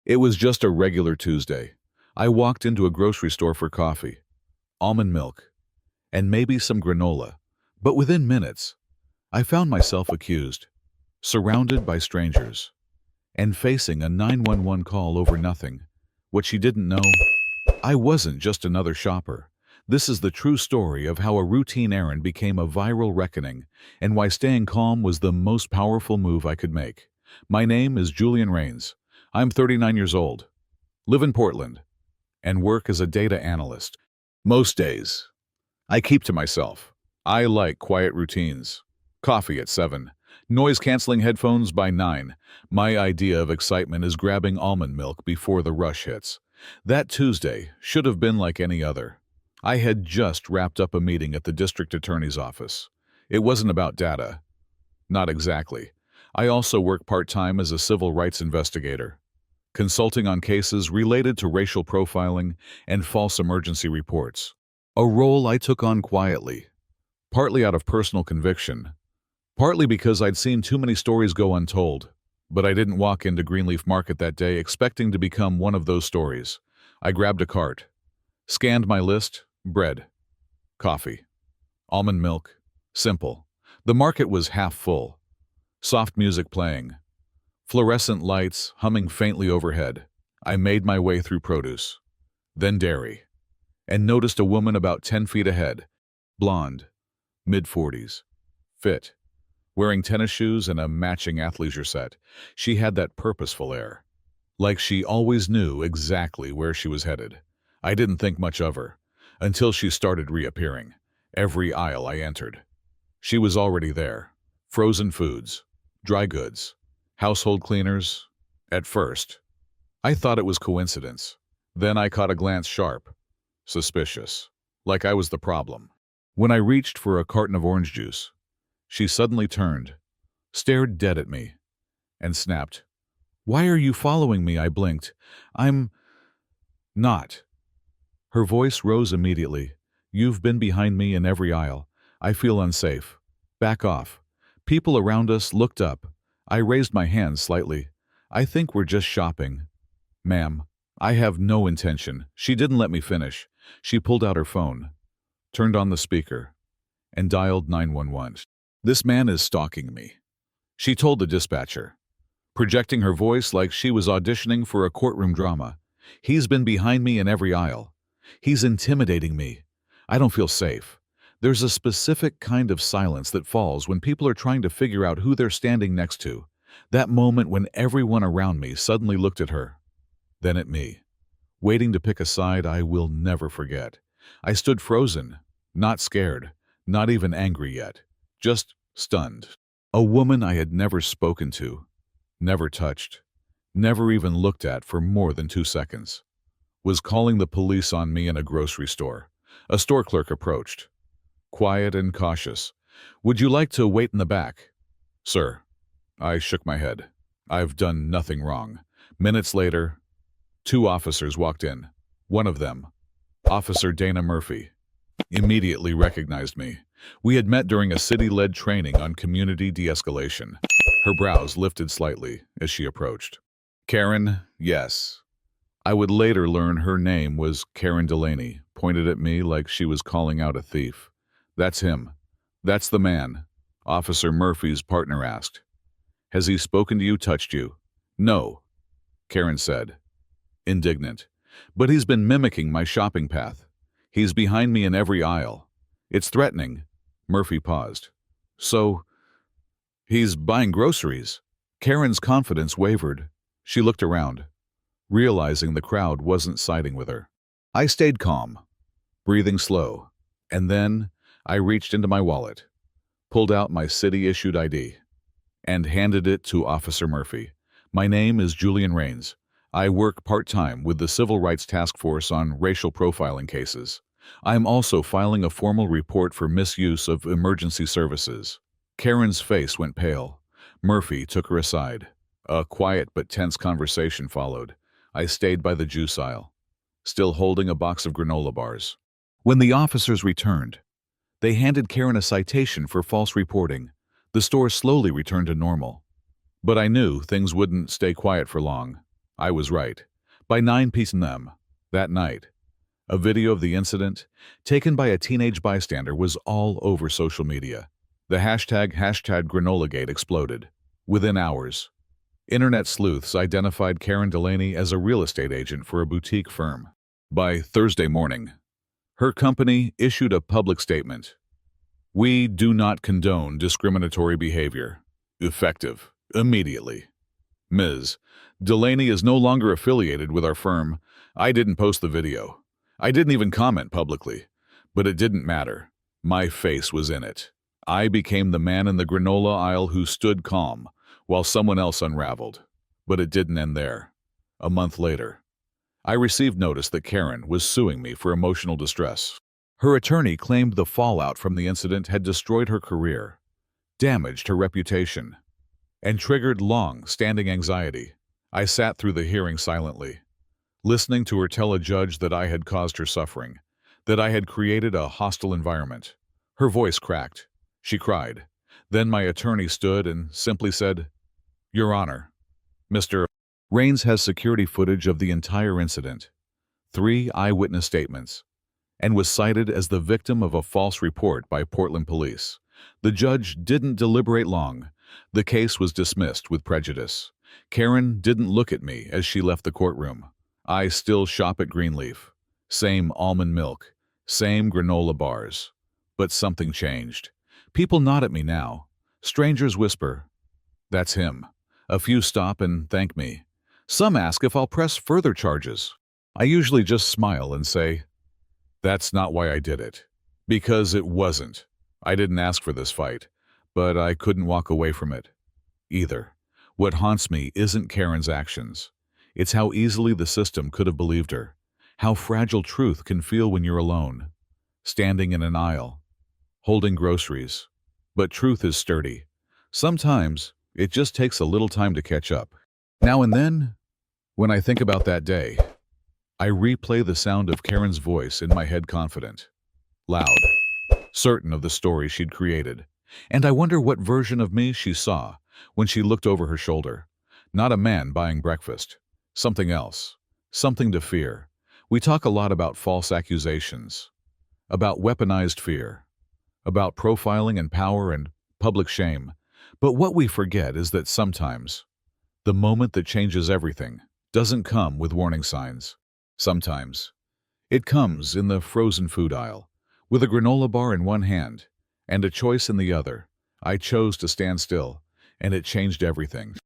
It was just a regular Tuesday. I walked into a grocery store for coffee, almond milk, and maybe some granola. But within minutes, I found myself accused, surrounded by strangers, and facing a 911 call over nothing. What she didn't know, I wasn't just another shopper. This is the true story of how a routine errand became a viral reckoning and why staying calm was the most powerful move I could make. My name is Julian Raines. I'm 39 years old, live in Portland, and work as a data analyst. Most days, I keep to myself. I like quiet routines. Coffee at 7, noise-canceling headphones by 9. My idea of excitement is grabbing almond milk before the rush hits. That Tuesday should have been like any other. I had just wrapped up a meeting at the district attorney's office. It wasn't about data. Not exactly. I also work part-time as a civil rights investigator, consulting on cases related to racial profiling and false emergency reports. A role I took on quietly, partly out of personal conviction, partly because I'd seen too many stories go untold. But I didn't walk into Greenleaf Market that day expecting to become one of those stories. I grabbed a cart, scanned my list: bread, coffee, almond milk. Simple. The market was half full. Soft music playing, fluorescent lights humming faintly overhead. I made my way through produce, then dairy, and noticed a woman about 10 feet ahead, blonde, mid-40s, fit, wearing tennis shoes and a matching athleisure set. She had that purposeful air, like she always knew exactly where she was headed. I didn't think much of her, until she started reappearing. Every aisle I entered, she was already there. Frozen foods, dry goods, household cleaners. At first, I thought it was coincidence. Then I caught a glance sharp, suspicious, like I was the problem. When I reached for a carton of orange juice, she suddenly turned, stared dead at me, and snapped, "Why are you following me?" I blinked. "I'm not." Her voice rose immediately. "You've been behind me in every aisle. I feel unsafe. Back off." People around us looked up. I raised my hand slightly. "I think we're just shopping." "Ma'am, I have no intention." She didn't let me finish. She pulled out her phone, turned on the speaker, and dialed 911. "This man is stalking me," she told the dispatcher, projecting her voice like she was auditioning for a courtroom drama. "He's been behind me in every aisle. He's intimidating me. I don't feel safe." There's a specific kind of silence that falls when people are trying to figure out who they're standing next to. That moment when everyone around me suddenly looked at her, then at me, waiting to pick a side, I will never forget. I stood frozen, not scared, not even angry yet, just stunned. A woman I had never spoken to, never touched, never even looked at for more than 2 seconds, was calling the police on me in a grocery store. A store clerk approached, quiet and cautious. "Would you like to wait in the back?" "Sir." I shook my head. "I've done nothing wrong." Minutes later, 2 officers walked in. One of them, Officer Dana Murphy, immediately recognized me. We had met during a city-led training on community de-escalation. Her brows lifted slightly as she approached. "Karen, yes." I would later learn her name was Karen Delaney, pointed at me like she was calling out a thief. "That's him. That's the man," Officer Murphy's partner asked. "Has he spoken to you, touched you?" "No," Karen said, indignant. "But he's been mimicking my shopping path. He's behind me in every aisle. It's threatening." Murphy paused. "So, he's buying groceries?" Karen's confidence wavered. She looked around, realizing the crowd wasn't siding with her. I stayed calm, breathing slow, and then I reached into my wallet, pulled out my city-issued ID, and handed it to Officer Murphy. "My name is Julian Raines. I work part-time with the Civil Rights Task Force on racial profiling cases. I am also filing a formal report for misuse of emergency services." Karen's face went pale. Murphy took her aside. A quiet but tense conversation followed. I stayed by the juice aisle, still holding a box of granola bars. When the officers returned, they handed Karen a citation for false reporting. The store slowly returned to normal. But I knew things wouldn't stay quiet for long. I was right. By 9 p.m. that night, a video of the incident, taken by a teenage bystander, was all over social media. The hashtag granolagate exploded. Within hours, internet sleuths identified Karen Delaney as a real estate agent for a boutique firm. By Thursday morning, her company issued a public statement. We do not condone discriminatory behavior. Effective immediately. Ms. Delaney is no longer affiliated with our firm. I didn't post the video. I didn't even comment publicly. But it didn't matter. My face was in it. I became the man in the granola aisle who stood calm while someone else unraveled. But it didn't end there. A month later, I received notice that Karen was suing me for emotional distress. Her attorney claimed the fallout from the incident had destroyed her career, damaged her reputation, and triggered long-standing anxiety. I sat through the hearing silently, listening to her tell a judge that I had caused her suffering, that I had created a hostile environment. Her voice cracked. She cried. Then my attorney stood and simply said, "Your Honor, Mr. Raines has security footage of the entire incident, 3 eyewitness statements, and was cited as the victim of a false report by Portland police." The judge didn't deliberate long. The case was dismissed with prejudice. Karen didn't look at me as she left the courtroom. I still shop at Greenleaf. Same almond milk, same granola bars. But something changed. People nod at me now. Strangers whisper, "That's him." A few stop and thank me. Some ask if I'll press further charges. I usually just smile and say, "That's not why I did it." Because it wasn't. I didn't ask for this fight, but I couldn't walk away from it either. What haunts me isn't Karen's actions. It's how easily the system could have believed her. How fragile truth can feel when you're alone, standing in an aisle, holding groceries. But truth is sturdy. Sometimes it just takes a little time to catch up. Now and then, when I think about that day, I replay the sound of Karen's voice in my head, confident, loud, certain of the story she'd created. And I wonder what version of me she saw when she looked over her shoulder. Not a man buying breakfast. Something else. Something to fear. We talk a lot about false accusations, about weaponized fear, about profiling and power and public shame. But what we forget is that sometimes the moment that changes everything doesn't come with warning signs. Sometimes it comes in the frozen food aisle, with a granola bar in one hand and a choice in the other. I chose to stand still, and it changed everything.